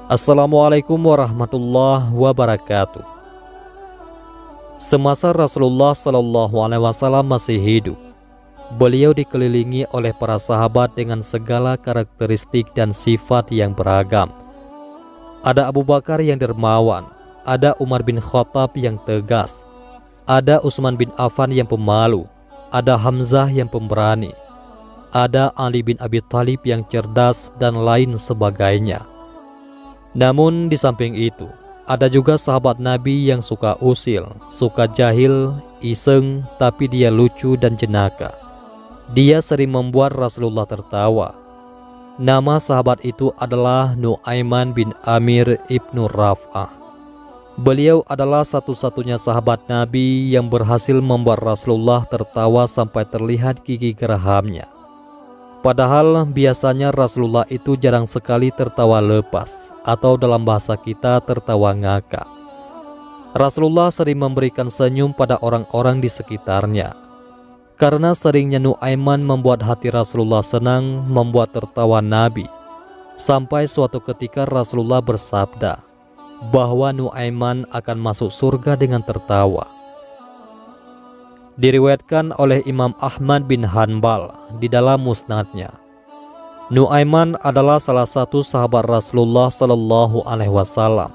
Assalamualaikum warahmatullahi wabarakatuh. Semasa Rasulullah Shallallahu Alaihi Wasallam masih hidup, beliau dikelilingi oleh para sahabat dengan segala karakteristik dan sifat yang beragam. Ada Abu Bakar yang dermawan, ada Umar bin Khattab yang tegas, ada Utsman bin Affan yang pemalu, ada Hamzah yang pemberani, ada Ali bin Abi Thalib yang cerdas, dan lain sebagainya. Namun di samping itu, ada juga sahabat Nabi yang suka usil, suka jahil, iseng, tapi dia lucu dan jenaka. Dia sering membuat Rasulullah tertawa. Nama sahabat itu adalah Nu'aiman bin Amir ibnu Raf'ah. Beliau adalah satu-satunya sahabat Nabi yang berhasil membuat Rasulullah tertawa sampai terlihat gigi gerahamnya. Padahal biasanya Rasulullah itu jarang sekali tertawa lepas, atau dalam bahasa kita tertawa ngakak. Rasulullah sering memberikan senyum pada orang-orang di sekitarnya. Karena seringnya Nu'aiman membuat hati Rasulullah senang, membuat tertawa Nabi. Sampai suatu ketika Rasulullah bersabda bahwa Nu'aiman akan masuk surga dengan tertawa. Diriwayatkan oleh Imam Ahmad bin Hanbal di dalam musnadnya. Nu'aiman adalah salah satu sahabat Rasulullah Shallallahu Alaihi Wasallam.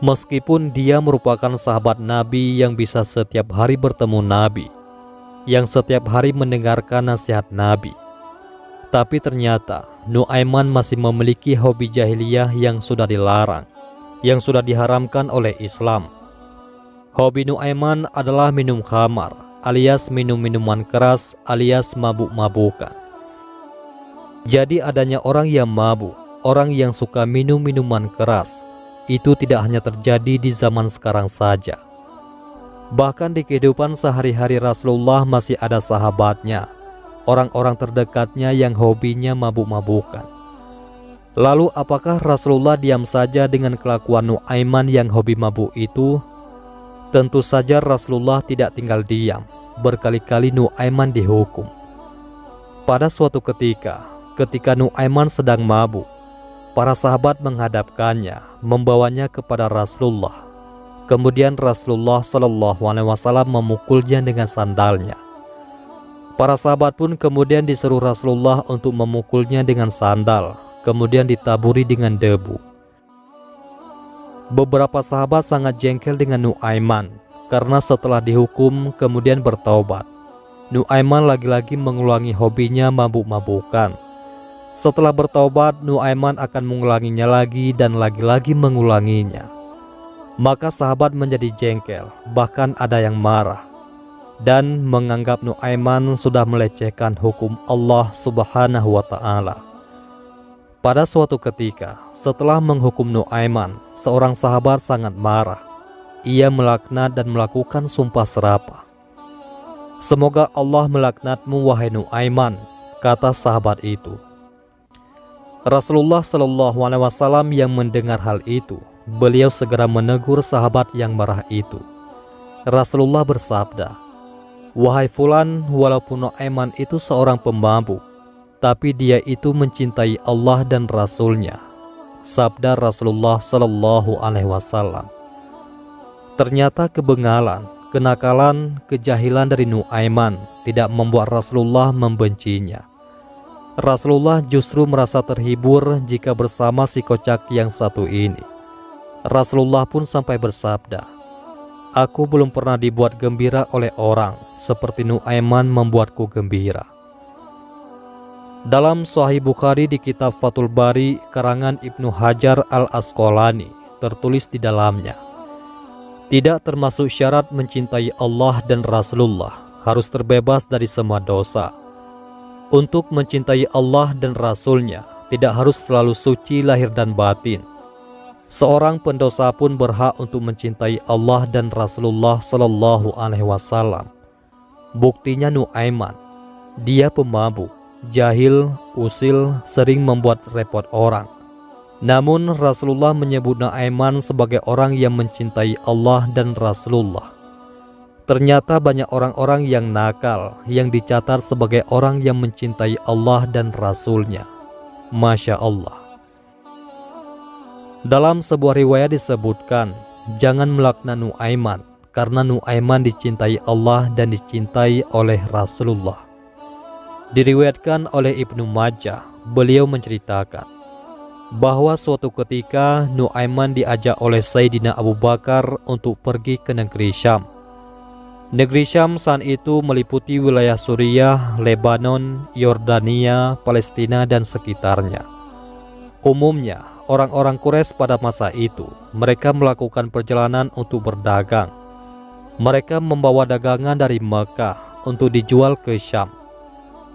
Meskipun dia merupakan sahabat Nabi yang bisa setiap hari bertemu Nabi, yang setiap hari mendengarkan nasihat Nabi, tapi ternyata Nu'aiman masih memiliki hobi jahiliyah yang sudah dilarang, yang sudah diharamkan oleh Islam. Hobi Nu'aiman adalah minum khamar, alias minum minuman keras, alias mabuk-mabukan. Jadi adanya orang yang mabuk, orang yang suka minum minuman keras, itu tidak hanya terjadi di zaman sekarang saja. Bahkan di kehidupan sehari-hari Rasulullah masih ada sahabatnya, orang-orang terdekatnya yang hobinya mabuk-mabukan. Lalu apakah Rasulullah diam saja dengan kelakuan Nu'aiman yang hobi mabuk itu? Tentu saja Rasulullah tidak tinggal diam. Berkali-kali Nu'aiman dihukum. Pada suatu ketika Nu'aiman sedang mabuk, para sahabat menghadapkannya, membawanya kepada Rasulullah. Kemudian Rasulullah Shallallahu Alaihi Wasallam memukulnya dengan sandalnya. Para sahabat pun kemudian disuruh Rasulullah untuk memukulnya dengan sandal, kemudian ditaburi dengan debu. Beberapa sahabat sangat jengkel dengan Nu'aiman karena setelah dihukum kemudian bertaubat. Nu'aiman lagi-lagi mengulangi hobinya mabuk-mabukan. Setelah bertaubat, Nu'aiman akan mengulanginya lagi dan lagi-lagi mengulanginya. Maka sahabat menjadi jengkel, bahkan ada yang marah dan menganggap Nu'aiman sudah melecehkan hukum Allah Subhanahu wa Ta'ala. Pada suatu ketika, setelah menghukum Nu'aiman, seorang sahabat sangat marah. Ia melaknat dan melakukan sumpah serapah. "Semoga Allah melaknatmu, wahai Nu'aiman," kata sahabat itu. Rasulullah Shallallahu Alaihi Wasallam yang mendengar hal itu, beliau segera menegur sahabat yang marah itu. Rasulullah bersabda, "Wahai fulan, walaupun Nu'aiman itu seorang pemabuk, tapi dia itu mencintai Allah dan Rasul-Nya." Sabda Rasulullah Shallallahu Alaihi Wasallam. Ternyata kebengalan, kenakalan, kejahilan dari Nu'aiman tidak membuat Rasulullah membencinya. Rasulullah justru merasa terhibur jika bersama si kocak yang satu ini. Rasulullah pun sampai bersabda, "Aku belum pernah dibuat gembira oleh orang seperti Nu'aiman membuatku gembira." Dalam Sahih Bukhari di kitab Fathul Bari karangan Ibnu Hajar al-Asqalani tertulis di dalamnya, tidak termasuk syarat mencintai Allah dan Rasulullah harus terbebas dari semua dosa. Untuk mencintai Allah dan Rasul-Nya tidak harus selalu suci lahir dan batin. Seorang pendosa pun berhak untuk mencintai Allah dan Rasulullah Shallallahu Alaihi Wasallam. Buktinya Nu'aiman, dia pemabuk, jahil, usil, sering membuat repot orang. Namun Rasulullah menyebut Nu'aiman sebagai orang yang mencintai Allah dan Rasulullah. Ternyata banyak orang-orang yang nakal yang dicatat sebagai orang yang mencintai Allah dan Rasul-Nya. Masya Allah. Dalam sebuah riwayat disebutkan, jangan melaknat Nu'aiman, karena Nu'aiman dicintai Allah dan dicintai oleh Rasulullah. Diriwayatkan oleh Ibnu Majah, beliau menceritakan bahwa suatu ketika Nu'aiman diajak oleh Sayyidina Abu Bakar untuk pergi ke negeri Syam. Negeri Syam saat itu meliputi wilayah Suriah, Lebanon, Yordania, Palestina, dan sekitarnya. Umumnya, orang-orang Quraisy pada masa itu, mereka melakukan perjalanan untuk berdagang. Mereka membawa dagangan dari Mekah untuk dijual ke Syam.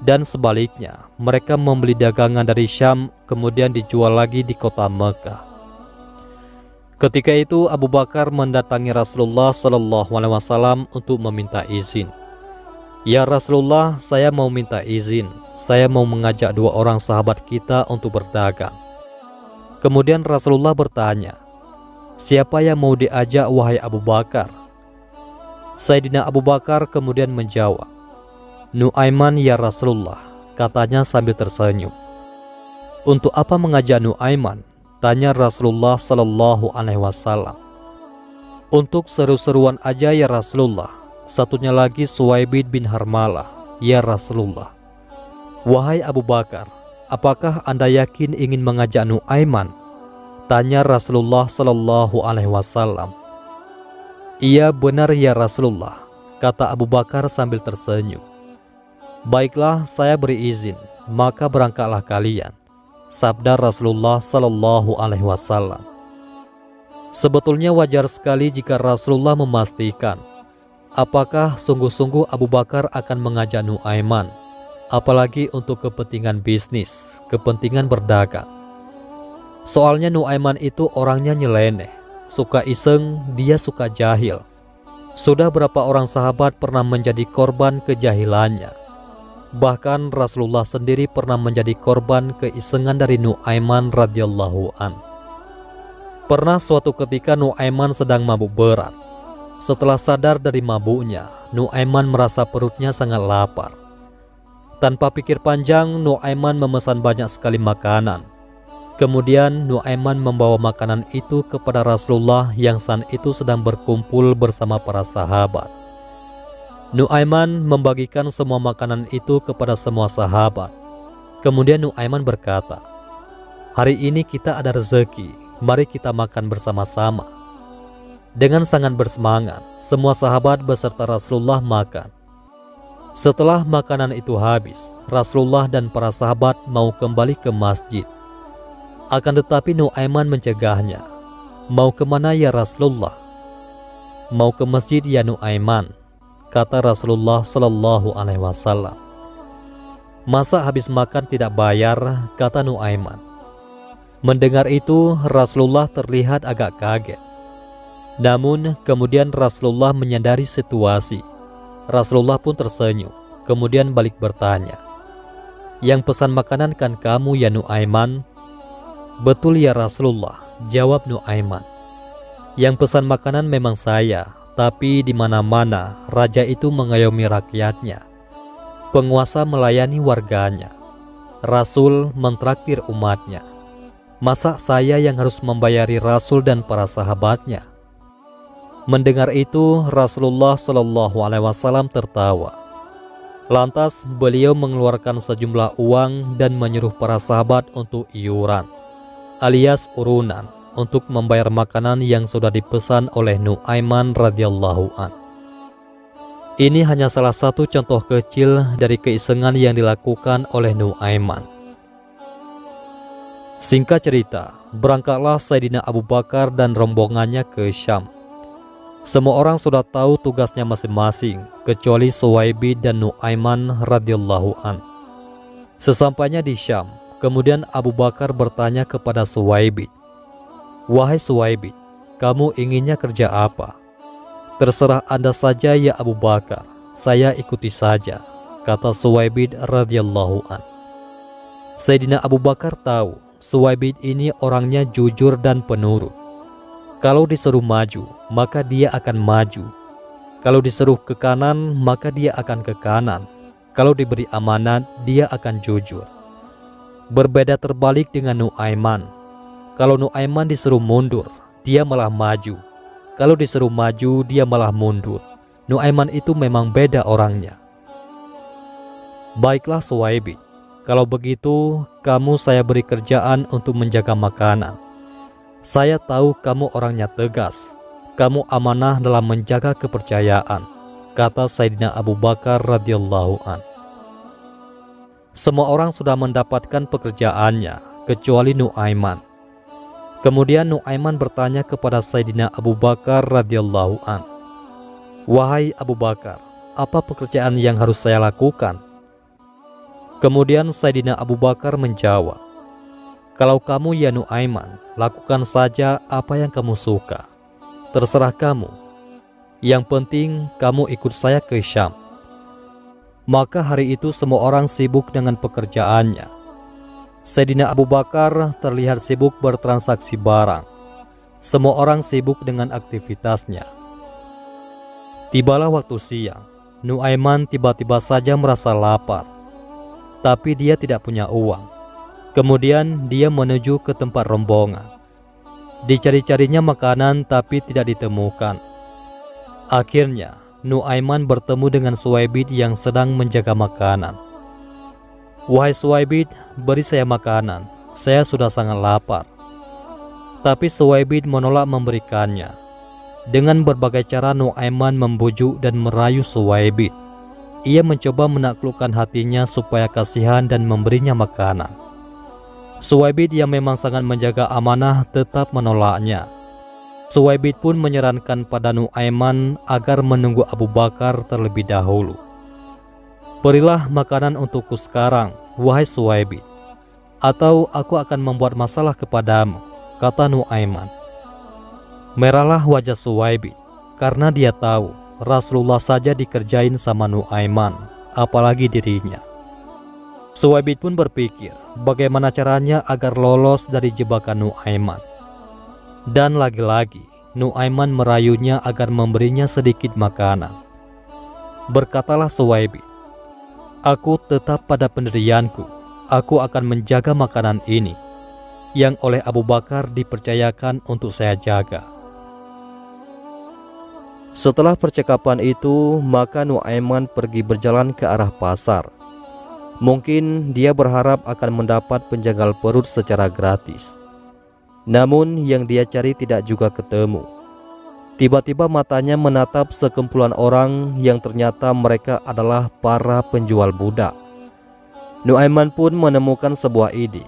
Dan sebaliknya, mereka membeli dagangan dari Syam kemudian dijual lagi di kota Mekah. Ketika itu Abu Bakar mendatangi Rasulullah SAW untuk meminta izin. Ya Rasulullah, saya mau minta izin. Saya mau mengajak dua orang sahabat kita untuk berdagang. Kemudian Rasulullah bertanya, siapa yang mau diajak wahai Abu Bakar? Sayyidina Abu Bakar kemudian menjawab, Nu'aiman ya Rasulullah, katanya sambil tersenyum. Untuk apa mengajak Nu'aiman? Tanya Rasulullah SAW. Untuk seru-seruan aja ya Rasulullah. Satunya lagi Suwaibid bin Harmalah, ya Rasulullah. Wahai Abu Bakar, apakah Anda yakin ingin mengajak Nu'aiman? Tanya Rasulullah SAW. Iya benar ya Rasulullah, kata Abu Bakar sambil tersenyum. Baiklah, saya beri izin, maka berangkatlah kalian. Sabda Rasulullah SAW. Sebetulnya wajar sekali jika Rasulullah memastikan apakah sungguh-sungguh Abu Bakar akan mengajak Nu'aiman, apalagi untuk kepentingan bisnis, kepentingan berdagang. Soalnya Nu'aiman itu orangnya nyeleneh, suka iseng, dia suka jahil. Sudah berapa orang sahabat pernah menjadi korban kejahilannya. Bahkan Rasulullah sendiri pernah menjadi korban keisengan dari Nu'aiman radhiyallahu an. Pernah suatu ketika Nu'aiman sedang mabuk berat. Setelah sadar dari mabuknya, Nu'aiman merasa perutnya sangat lapar. Tanpa pikir panjang, Nu'aiman memesan banyak sekali makanan. Kemudian Nu'aiman membawa makanan itu kepada Rasulullah yang saat itu sedang berkumpul bersama para sahabat. Nu'aiman membagikan semua makanan itu kepada semua sahabat. Kemudian Nu'aiman berkata, hari ini kita ada rezeki, mari kita makan bersama-sama. Dengan sangat bersemangat, semua sahabat beserta Rasulullah makan. Setelah makanan itu habis, Rasulullah dan para sahabat mau kembali ke masjid. Akan tetapi Nu'aiman mencegahnya. Mau kemana ya Rasulullah? Mau ke masjid ya Nu'aiman, kata Rasulullah SAW. Masa habis makan tidak bayar, kata Nu'aiman. Mendengar itu Rasulullah terlihat agak kaget. Namun kemudian Rasulullah menyadari situasi. Rasulullah pun tersenyum, kemudian balik bertanya, yang pesan makanan kan kamu ya Nu'aiman? Betul ya Rasulullah, jawab Nu'aiman. Yang pesan makanan memang saya, tapi di mana-mana raja itu mengayomi rakyatnya, penguasa melayani warganya, Rasul mentraktir umatnya. Masa saya yang harus membayari Rasul dan para sahabatnya? Mendengar itu Rasulullah SAW tertawa. Lantas beliau mengeluarkan sejumlah uang dan menyuruh para sahabat untuk iuran, alias urunan, untuk membayar makanan yang sudah dipesan oleh Nu'aiman radhiyallahu an. Ini hanya salah satu contoh kecil dari keisengan yang dilakukan oleh Nu'aiman. Singkat cerita, berangkatlah Sayyidina Abu Bakar dan rombongannya ke Syam. Semua orang sudah tahu tugasnya masing-masing, kecuali Suwaibid dan Nu'aiman radhiyallahu an. Sesampainya di Syam, kemudian Abu Bakar bertanya kepada Suwaibid, wahai Suwaibid, kamu inginnya kerja apa? Terserah Anda saja ya Abu Bakar, saya ikuti saja, kata Suwaibid radhiyallahu an. Sayyidina Abu Bakar tahu Suwaibid ini orangnya jujur dan penurut. Kalau disuruh maju, maka dia akan maju. Kalau disuruh ke kanan, maka dia akan ke kanan. Kalau diberi amanat, dia akan jujur. Berbeda terbalik dengan Nu'aiman. Kalau Nuaiman disuruh mundur, dia malah maju. Kalau disuruh maju, dia malah mundur. Nuaiman itu memang beda orangnya. Baiklah Suwaibid, kalau begitu kamu saya beri kerjaan untuk menjaga makanan. Saya tahu kamu orangnya tegas. Kamu amanah dalam menjaga kepercayaan, kata Sayyidina Abu Bakar radhiyallahu an. Semua orang sudah mendapatkan pekerjaannya, kecuali Nuaiman. Kemudian Nuaiman bertanya kepada Sayyidina Abu Bakar radhiyallahu an, "Wahai Abu Bakar, apa pekerjaan yang harus saya lakukan?" Kemudian Sayyidina Abu Bakar menjawab, "Kalau kamu ya Nuaiman, lakukan saja apa yang kamu suka. Terserah kamu. Yang penting kamu ikut saya ke Syam." Maka hari itu semua orang sibuk dengan pekerjaannya. Sayyidina Abu Bakar terlihat sibuk bertransaksi barang. Semua orang sibuk dengan aktivitasnya. Tibalah waktu siang. Nuaiman tiba-tiba saja merasa lapar. Tapi dia tidak punya uang. Kemudian dia menuju ke tempat rombongan. Dicari-carinya makanan tapi tidak ditemukan. Akhirnya Nuaiman bertemu dengan Suwaibid yang sedang menjaga makanan. "Wahai Suwaibid, beri saya makanan. Saya sudah sangat lapar." Tapi Suwaibid menolak memberikannya. Dengan berbagai cara Nuaiman membujuk dan merayu Suwaibid. Ia mencoba menaklukkan hatinya supaya kasihan dan memberinya makanan. Suwaibid yang memang sangat menjaga amanah tetap menolaknya. Suwaibid pun menyarankan pada Nuaiman agar menunggu Abu Bakar terlebih dahulu. "Berilah makanan untukku sekarang, wahai Suwaibid, atau aku akan membuat masalah kepadamu," kata Nuaiman. Merahlah wajah Suwaibid karena dia tahu Rasulullah saja dikerjain sama Nuaiman, apalagi dirinya. Suwaibid pun berpikir bagaimana caranya agar lolos dari jebakan Nuaiman. Dan lagi-lagi Nuaiman merayunya agar memberinya sedikit makanan. Berkatalah Suwaibid, "Aku tetap pada pendirianku. Aku akan menjaga makanan ini yang oleh Abu Bakar dipercayakan untuk saya jaga." Setelah percakapan itu, maka Nuaiman pergi berjalan ke arah pasar. Mungkin dia berharap akan mendapat penjagal perut secara gratis. Namun yang dia cari tidak juga ketemu. Tiba-tiba matanya menatap sekumpulan orang yang ternyata mereka adalah para penjual budak. Nuaiman pun menemukan sebuah ide.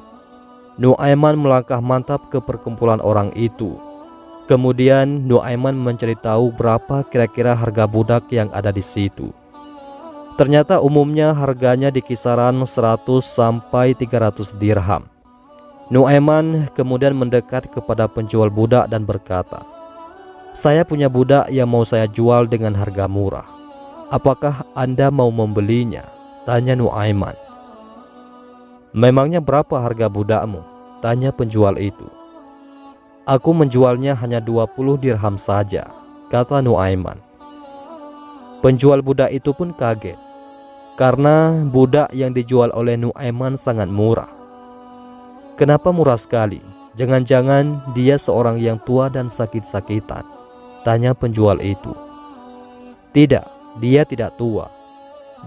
Nuaiman melangkah mantap ke perkumpulan orang itu. Kemudian Nuaiman mencari tahu berapa kira-kira harga budak yang ada di situ. Ternyata umumnya harganya di kisaran 100 sampai 300 dirham. Nuaiman kemudian mendekat kepada penjual budak dan berkata, "Saya punya budak yang mau saya jual dengan harga murah. Apakah Anda mau membelinya?" tanya Nuaiman. "Memangnya berapa harga budakmu?" tanya penjual itu. "Aku menjualnya hanya 20 dirham saja," kata Nuaiman. Penjual budak itu pun kaget, karena budak yang dijual oleh Nuaiman sangat murah. "Kenapa murah sekali? Jangan-jangan dia seorang yang tua dan sakit-sakitan?" tanya penjual itu. "Tidak, dia tidak tua.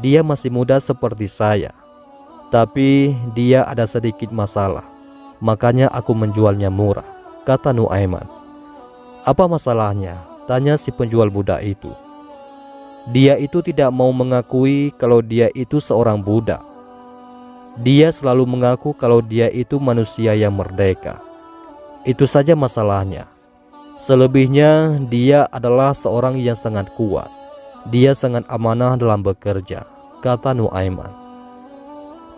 Dia masih muda seperti saya. Tapi dia ada sedikit masalah, makanya aku menjualnya murah," kata Nuaiman. "Apa masalahnya?" tanya si penjual budak itu. "Dia itu tidak mau mengakui kalau dia itu seorang budak. Dia selalu mengaku kalau dia itu manusia yang merdeka. Itu saja masalahnya. Selebihnya dia adalah seorang yang sangat kuat. Dia sangat amanah dalam bekerja," kata Nuaiman.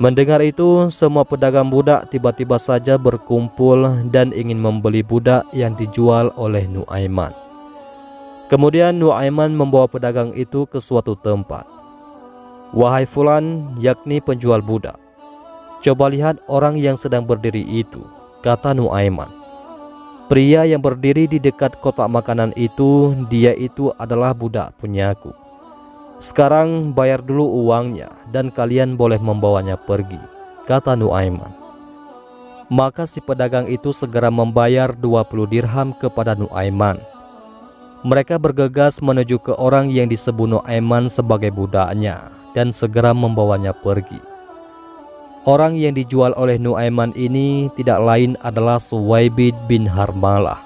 Mendengar itu, semua pedagang budak tiba-tiba saja berkumpul dan ingin membeli budak yang dijual oleh Nuaiman. Kemudian Nuaiman membawa pedagang itu ke suatu tempat. "Wahai Fulan," yakni penjual budak, "coba lihat orang yang sedang berdiri itu," kata Nuaiman. "Pria yang berdiri di dekat kotak makanan itu, dia itu adalah budak punyaku. Sekarang bayar dulu uangnya dan kalian boleh membawanya pergi," kata Nuaiman. Maka si pedagang itu segera membayar 20 dirham kepada Nuaiman. Mereka bergegas menuju ke orang yang disebut Nuaiman sebagai budaknya dan segera membawanya pergi. Orang yang dijual oleh Nuaiman ini tidak lain adalah Suwaibid bin Harmalah.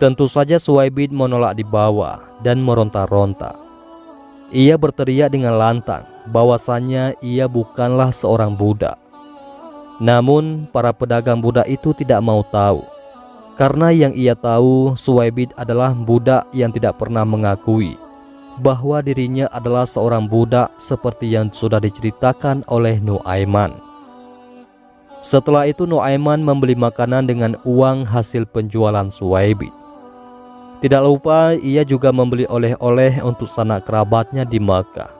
Tentu saja Suwaibid menolak dibawa dan meronta-ronta. Ia berteriak dengan lantang bahwasannya ia bukanlah seorang budak. Namun para pedagang budak itu tidak mau tahu, karena yang ia tahu Suwaibid adalah budak yang tidak pernah mengakui bahwa dirinya adalah seorang budak seperti yang sudah diceritakan oleh Nuaiman. Setelah itu Nuaiman membeli makanan dengan uang hasil penjualan Suwaibid. Tidak lupa ia juga membeli oleh-oleh untuk sanak kerabatnya di Makkah.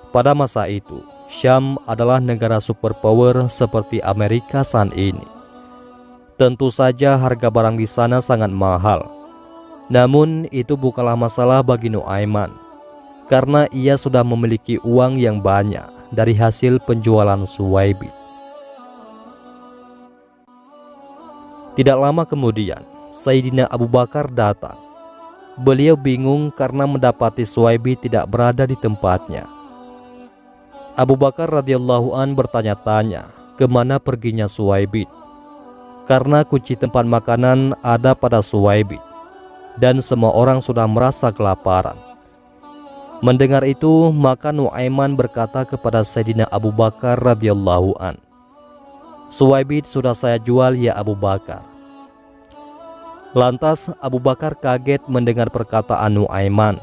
Pada masa itu, Syam adalah negara superpower seperti Amerika saat ini. Tentu saja harga barang di sana sangat mahal. Namun itu bukanlah masalah bagi Nuaiman, karena ia sudah memiliki uang yang banyak dari hasil penjualan Suwaibid. Tidak lama kemudian, Sayyidina Abu Bakar datang. Beliau bingung karena mendapati Suwaibid tidak berada di tempatnya. Abu Bakar radhiyallahu an bertanya-tanya kemana perginya Suwaibid, karena kunci tempat makanan ada pada Suwaibid dan semua orang sudah merasa kelaparan. Mendengar itu, maka Nuaiman berkata kepada Sayyidina Abu Bakar radhiyallahu an, "Suwaibid sudah saya jual ya Abu Bakar." Lantas Abu Bakar kaget mendengar perkataan Nuaiman,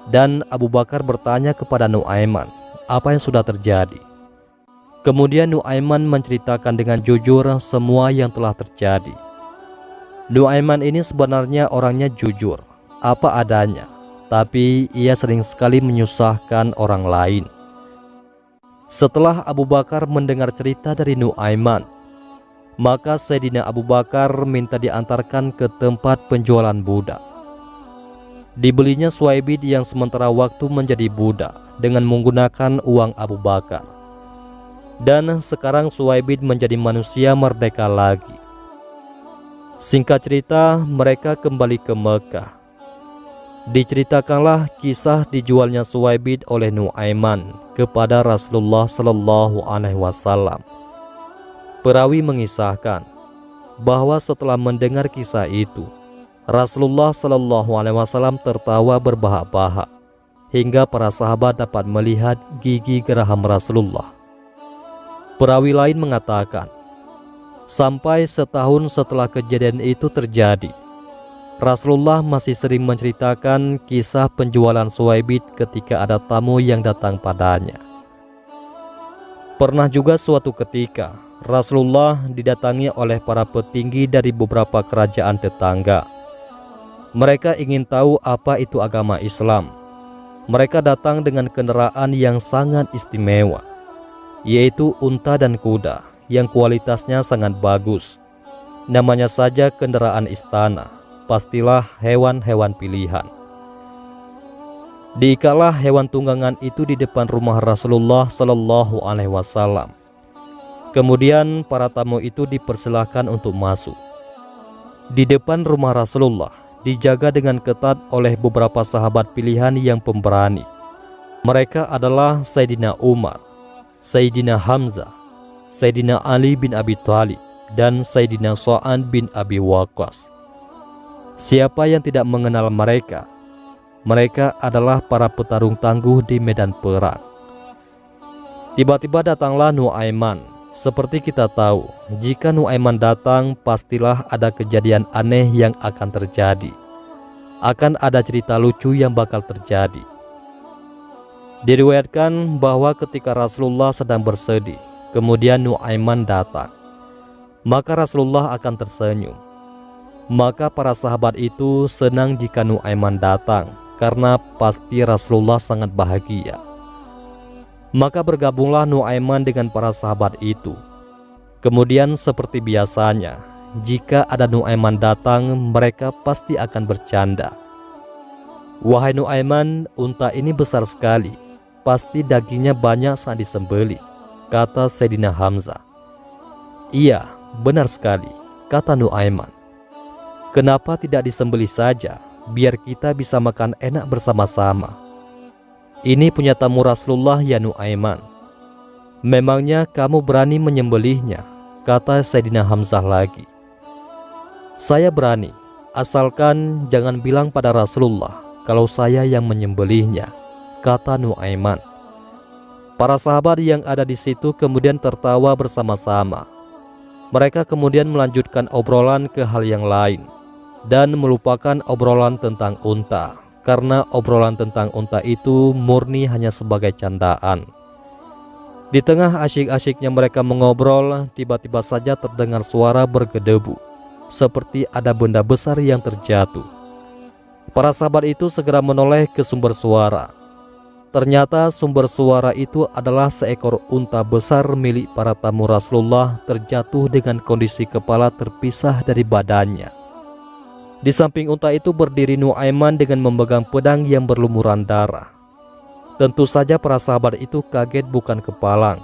dan Abu Bakar bertanya kepada Nuaiman apa yang sudah terjadi. Kemudian Nuaiman menceritakan dengan jujur semua yang telah terjadi. Nuaiman ini sebenarnya orangnya jujur, apa adanya, tapi ia sering sekali menyusahkan orang lain. Setelah Abu Bakar mendengar cerita dari Nuaiman, maka Sayyidina Abu Bakar minta diantarkan ke tempat penjualan budak. Dibelinya Suwaibid yang sementara waktu menjadi budak dengan menggunakan uang Abu Bakar. Dan sekarang Suwaibid menjadi manusia merdeka lagi. Singkat cerita, mereka kembali ke Mekah. Diceritakanlah kisah dijualnya Suwaibid oleh Nuaiman kepada Rasulullah Shallallahu Alaihi Wasallam. Perawi mengisahkan bahwa setelah mendengar kisah itu, Rasulullah Shallallahu Alaihi Wasallam tertawa berbahak-bahak hingga para sahabat dapat melihat gigi geraham Rasulullah. Perawi lain mengatakan, sampai setahun setelah kejadian itu terjadi, Rasulullah masih sering menceritakan kisah penjualan Suwaibid ketika ada tamu yang datang padanya. Pernah juga suatu ketika Rasulullah didatangi oleh para petinggi dari beberapa kerajaan tetangga. Mereka ingin tahu apa itu agama Islam. Mereka datang dengan kendaraan yang sangat istimewa, yaitu unta dan kuda yang kualitasnya sangat bagus. Namanya saja kendaraan istana, pastilah hewan-hewan pilihan. Diikatlah hewan tunggangan itu di depan rumah Rasulullah Shallallahu Alaihi Wasallam. Kemudian para tamu itu dipersilahkan untuk masuk. Di depan rumah Rasulullah dijaga dengan ketat oleh beberapa sahabat pilihan yang pemberani. Mereka adalah Sayyidina Umar, Sayyidina Hamzah, Sayyidina Ali bin Abi Thalib, dan Sayyidina Sa'ad bin Abi Waqqas. Siapa yang tidak mengenal mereka? Mereka adalah para petarung tangguh di medan perang. Tiba-tiba datanglah Nuaiman. Seperti kita tahu, jika Nuaiman datang, pastilah ada kejadian aneh yang akan terjadi. Akan ada cerita lucu yang bakal terjadi. Diriwayatkan bahwa ketika Rasulullah sedang bersedih, kemudian Nuaiman datang, maka Rasulullah akan tersenyum. Maka para sahabat itu senang jika Nuaiman datang, karena pasti Rasulullah sangat bahagia. Maka bergabunglah Nuaiman dengan para sahabat itu. Kemudian seperti biasanya, jika ada Nuaiman datang, mereka pasti akan bercanda. "Wahai Nuaiman, unta ini besar sekali. Pasti dagingnya banyak saat disembelih," kata Sayyidina Hamzah. Iya, benar sekali, kata Nuaiman. Kenapa tidak disembelih saja, biar kita bisa makan enak bersama-sama? Ini punya tamu Rasulullah ya Nuaiman. Memangnya kamu berani menyembelihnya, kata Sayyidina Hamzah lagi. Saya berani, asalkan jangan bilang pada Rasulullah kalau saya yang menyembelihnya, kata Nuaiman. Para sahabat yang ada di situ kemudian tertawa bersama-sama. Mereka kemudian melanjutkan obrolan ke hal yang lain dan melupakan obrolan tentang unta, karena obrolan tentang unta itu murni hanya sebagai candaan. Di tengah asyik-asyiknya mereka mengobrol, tiba-tiba saja terdengar suara bergedebu, seperti ada benda besar yang terjatuh. Para sahabat itu segera menoleh ke sumber suara. Ternyata sumber suara itu adalah seekor unta besar milik para tamu Rasulullah terjatuh dengan kondisi kepala terpisah dari badannya. Di samping unta itu berdiri Nuaiman dengan memegang pedang yang berlumuran darah. Tentu saja para sahabat itu kaget bukan kepalang.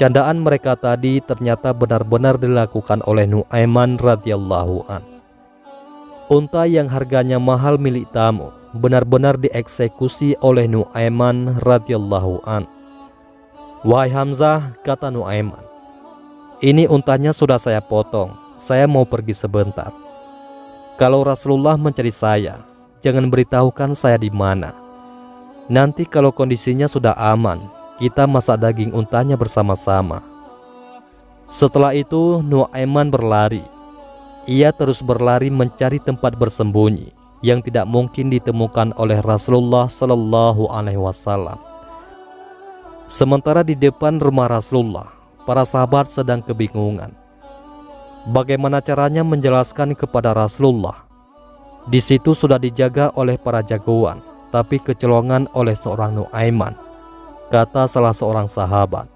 Candaan mereka tadi ternyata benar-benar dilakukan oleh Nuaiman radhiyallahu an. Unta yang harganya mahal milik tamu benar-benar dieksekusi oleh Nuaiman radhiyallahu an. Wahai Hamzah, kata Nuaiman, ini untanya sudah saya potong, saya mau pergi sebentar. Kalau Rasulullah mencari saya, jangan beritahukan saya di mana. Nanti kalau kondisinya sudah aman, kita masak daging untanya bersama-sama. Setelah itu Nuaiman berlari. Ia terus berlari mencari tempat bersembunyi yang tidak mungkin ditemukan oleh Rasulullah Sallallahu Alaihi Wasallam. Sementara di depan rumah Rasulullah, para sahabat sedang kebingungan. Bagaimana caranya menjelaskan kepada Rasulullah? Di situ sudah dijaga oleh para jagoan, tapi kecolongan oleh seorang Nuaiman, kata salah seorang sahabat.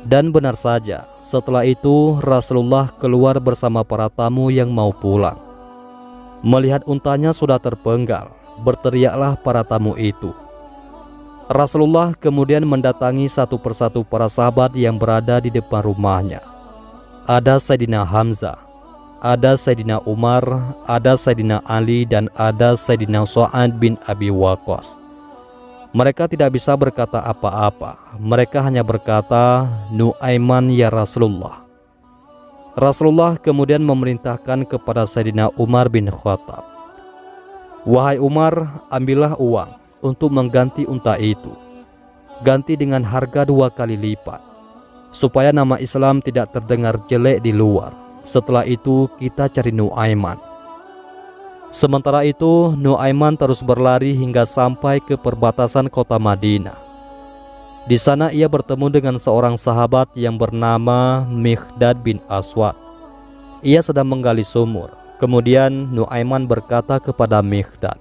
Dan benar saja, setelah itu Rasulullah keluar bersama para tamu yang mau pulang. Melihat untanya sudah terpenggal, berteriaklah para tamu itu. Rasulullah kemudian mendatangi satu persatu para sahabat yang berada di depan rumahnya. Ada Sayyidina Hamzah, ada Sayyidina Umar, ada Sayyidina Ali, dan ada Sayyidina Sa'ad bin Abi Waqqas. Mereka tidak bisa berkata apa-apa. Mereka hanya berkata, Nuaiman ya Rasulullah. Rasulullah kemudian memerintahkan kepada Sayyidina Umar bin Khattab, wahai Umar, ambillah uang untuk mengganti unta itu. Ganti dengan harga 2 kali lipat, supaya nama Islam tidak terdengar jelek di luar. Setelah itu kita cari Nuaiman. Sementara itu Nuaiman terus berlari hingga sampai ke perbatasan kota Madinah. Di sana ia bertemu dengan seorang sahabat yang bernama Mikhdad bin Aswad. Ia sedang menggali sumur. Kemudian Nuaiman berkata kepada Mikhdad,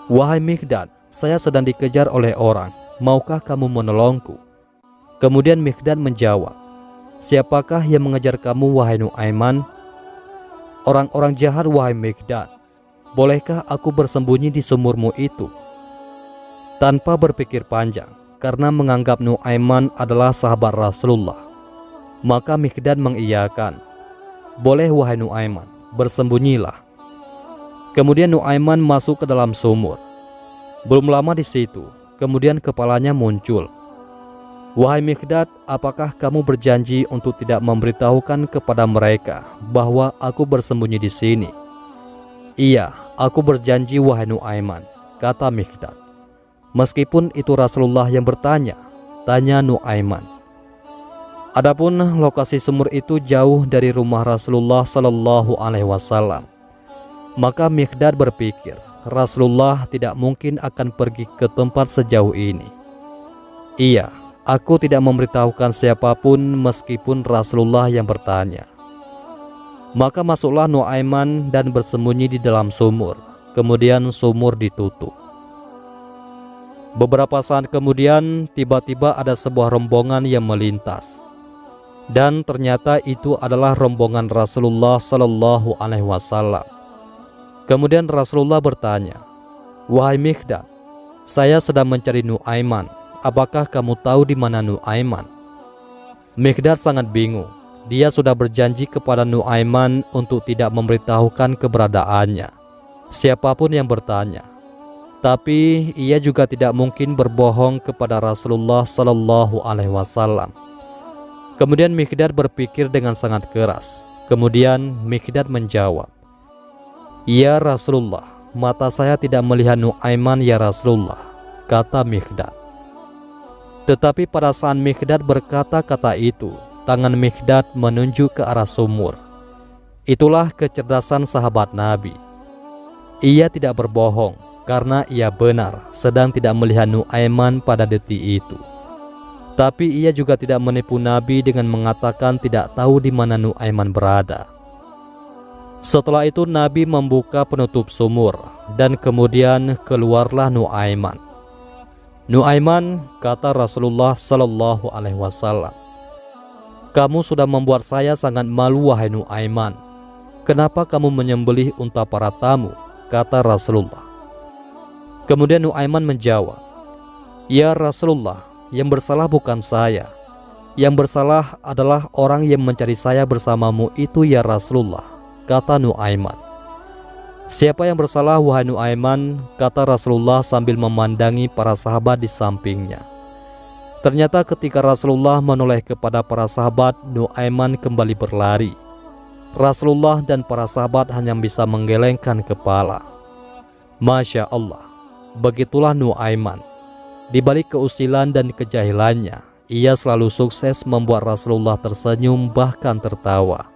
wahai Mikhdad, saya sedang dikejar oleh orang. Maukah kamu menolongku? Kemudian Mikhdad menjawab, siapakah yang mengejar kamu wahai Nuaiman? Orang-orang jahat wahai Mikhdad. Bolehkah aku bersembunyi di sumurmu itu? Tanpa berpikir panjang, karena menganggap Nuaiman adalah sahabat Rasulullah, maka Mikhdad mengiyakan. Boleh wahai Nuaiman, bersembunyilah. Kemudian Nuaiman masuk ke dalam sumur. Belum lama di situ, kemudian kepalanya muncul. Wahai Mikhdad, apakah kamu berjanji untuk tidak memberitahukan kepada mereka bahwa aku bersembunyi di sini? Iya, aku berjanji wahai Nuaiman, kata Mikhdad. Meskipun itu Rasulullah yang bertanya, tanya Nuaiman. Adapun lokasi sumur itu jauh dari rumah Rasulullah Sallallahu Alaihi Wasallam. Maka Mikhdad berpikir, Rasulullah tidak mungkin akan pergi ke tempat sejauh ini. Iya, aku tidak memberitahukan siapapun meskipun Rasulullah yang bertanya. Maka masuklah Nuaiman dan bersembunyi di dalam sumur. Kemudian sumur ditutup. Beberapa saat kemudian tiba-tiba ada sebuah rombongan yang melintas. Dan ternyata itu adalah rombongan Rasulullah Sallallahu Alaihi Wasallam. Kemudian Rasulullah bertanya, wahai Mikhdad, saya sedang mencari Nuaiman. Apakah kamu tahu di mana Nuaiman? Mikdad sangat bingung. Dia sudah berjanji kepada Nuaiman untuk tidak memberitahukan keberadaannya siapapun yang bertanya. Tapi ia juga tidak mungkin berbohong kepada Rasulullah Sallallahu Alaihi Wasallam. Kemudian Mikdad berpikir dengan sangat keras. Kemudian Mikdad menjawab, "Ya Rasulullah, mata saya tidak melihat Nuaiman ya Rasulullah," kata Mikdad. Tetapi pada saat Mikdad berkata-kata itu, tangan Mikdad menunjuk ke arah sumur. Itulah kecerdasan sahabat Nabi. Ia tidak berbohong karena ia benar sedang tidak melihat Nuaiman pada detik itu. Tapi ia juga tidak menipu Nabi dengan mengatakan tidak tahu di mana Nuaiman berada. Setelah itu Nabi membuka penutup sumur dan kemudian keluarlah Nuaiman. "Nuaiman," kata Rasulullah Sallallahu Alaihi Wasallam, "kamu sudah membuat saya sangat malu wahai Nuaiman. Kenapa kamu menyembelih unta para tamu?" kata Rasulullah. Kemudian Nuaiman menjawab, "Ya Rasulullah, yang bersalah bukan saya. Yang bersalah adalah orang yang mencari saya bersamamu itu ya Rasulullah," kata Nuaiman. "Siapa yang bersalah wahai Nuaiman?" kata Rasulullah sambil memandangi para sahabat di sampingnya. Ternyata ketika Rasulullah menoleh kepada para sahabat, Nuaiman kembali berlari. Rasulullah dan para sahabat hanya bisa menggelengkan kepala. Masya Allah, begitulah Nuaiman. Di balik keusilan dan kejahilannya, ia selalu sukses membuat Rasulullah tersenyum bahkan tertawa.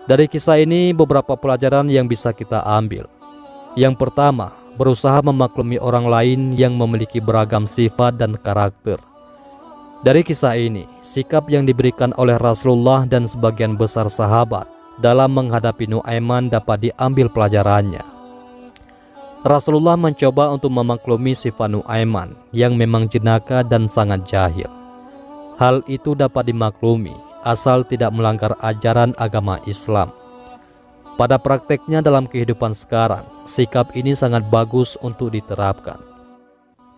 Dari kisah ini beberapa pelajaran yang bisa kita ambil. Yang pertama, berusaha memaklumi orang lain yang memiliki beragam sifat dan karakter. Dari kisah ini, sikap yang diberikan oleh Rasulullah dan sebagian besar sahabat dalam menghadapi Nuaiman dapat diambil pelajarannya. Rasulullah mencoba untuk memaklumi sifat Nuaiman yang memang jenaka dan sangat jahil. Hal itu dapat dimaklumi asal tidak melanggar ajaran agama Islam. Pada prakteknya dalam kehidupan sekarang, sikap ini sangat bagus untuk diterapkan.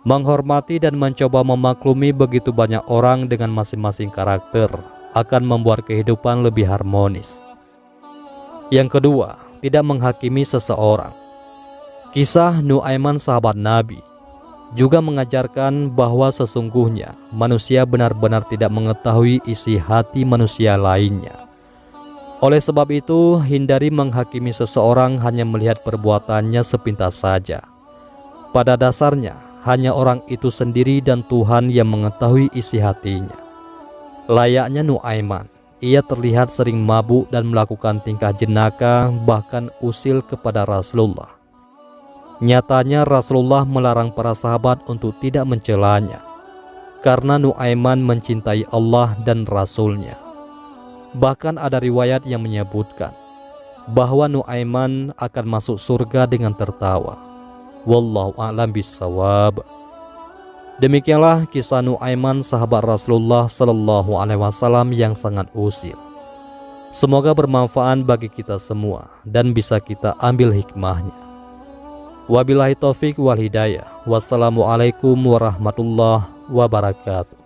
Menghormati dan mencoba memaklumi begitu banyak orang dengan masing-masing karakter akan membuat kehidupan lebih harmonis. Yang kedua, tidak menghakimi seseorang. Kisah Nuaiman sahabat Nabi juga mengajarkan bahwa sesungguhnya manusia benar-benar tidak mengetahui isi hati manusia lainnya. Oleh sebab itu, hindari menghakimi seseorang hanya melihat perbuatannya sepintas saja. Pada dasarnya, hanya orang itu sendiri dan Tuhan yang mengetahui isi hatinya. Layaknya Nuaiman, ia terlihat sering mabuk dan melakukan tingkah jenaka, bahkan usil kepada Rasulullah. Nyatanya Rasulullah melarang para sahabat untuk tidak mencelanya, karena Nuaiman mencintai Allah dan Rasulnya. Bahkan ada riwayat yang menyebutkan bahwa Nuaiman akan masuk surga dengan tertawa. Wallahu a'lam bishawab. Demikianlah kisah Nuaiman sahabat Rasulullah Sallallahu Alaihi Wasallam yang sangat usil. Semoga bermanfaat bagi kita semua dan bisa kita ambil hikmahnya. Wabillahi taufik wal hidayah. Wassalamualaikum warahmatullahi wabarakatuh.